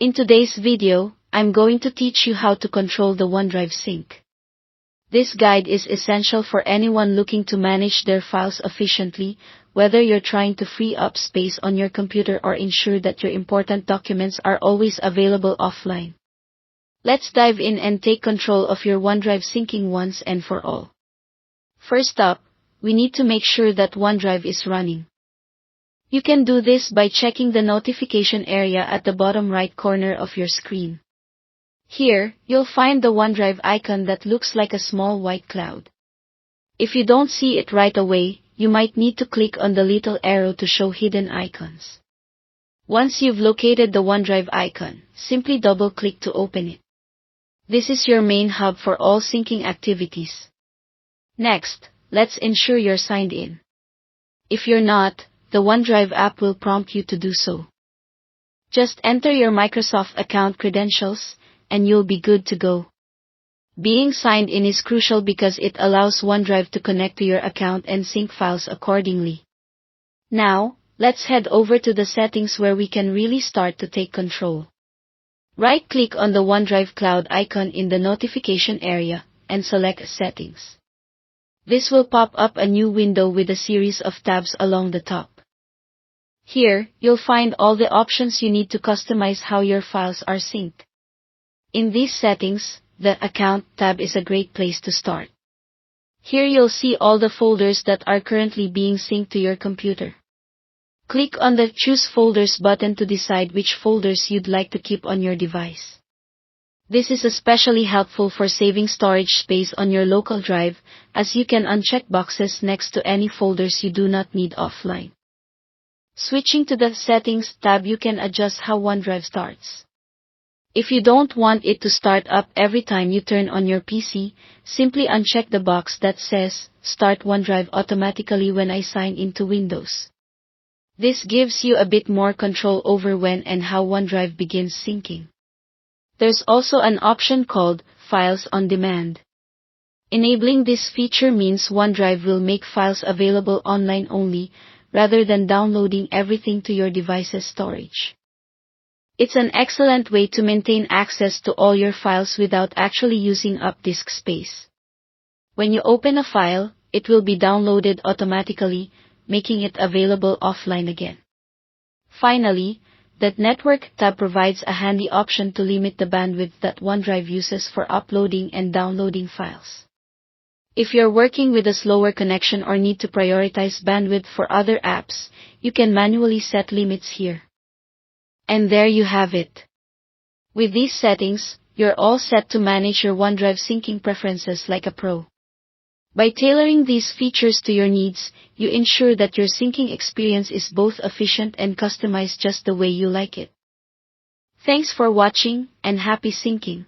In today's video, I'm going to teach you how to control the OneDrive Sync. This guide is essential for anyone looking to manage their files efficiently, whether you're trying to free up space on your computer or ensure that your important documents are always available offline. Let's dive in and take control of your OneDrive syncing once and for all. First up, we need to make sure that OneDrive is running. You can do this by checking the notification area at the bottom right corner of your screen. Here, you'll find the OneDrive icon that looks like a small white cloud. If you don't see it right away, you might need to click on the little arrow to show hidden icons. Once you've located the OneDrive icon, simply double-click to open it. This is your main hub for all syncing activities. Next, let's ensure you're signed in. If you're not, the OneDrive app will prompt you to do so. Just enter your Microsoft account credentials, and you'll be good to go. Being signed in is crucial because it allows OneDrive to connect to your account and sync files accordingly. Now, let's head over to the settings where we can really start to take control. Right-click on the OneDrive cloud icon in the notification area, and select Settings. This will pop up a new window with a series of tabs along the top. Here, you'll find all the options you need to customize how your files are synced. In these settings, the Account tab is a great place to start. Here you'll see all the folders that are currently being synced to your computer. Click on the Choose Folders button to decide which folders you'd like to keep on your device. This is especially helpful for saving storage space on your local drive, as you can uncheck boxes next to any folders you do not need offline. Switching to the Settings tab, you can adjust how OneDrive starts. If you don't want it to start up every time you turn on your PC, simply uncheck the box that says, Start OneDrive automatically when I sign into Windows. This gives you a bit more control over when and how OneDrive begins syncing. There's also an option called Files on Demand. Enabling this feature means OneDrive will make files available online only, rather than downloading everything to your device's storage. It's an excellent way to maintain access to all your files without actually using up disk space. When you open a file, it will be downloaded automatically, making it available offline again. Finally, the Network tab provides a handy option to limit the bandwidth that OneDrive uses for uploading and downloading files. If you're working with a slower connection or need to prioritize bandwidth for other apps, you can manually set limits here. And there you have it. With these settings, you're all set to manage your OneDrive syncing preferences like a pro. By tailoring these features to your needs, you ensure that your syncing experience is both efficient and customized just the way you like it. Thanks for watching, and happy syncing!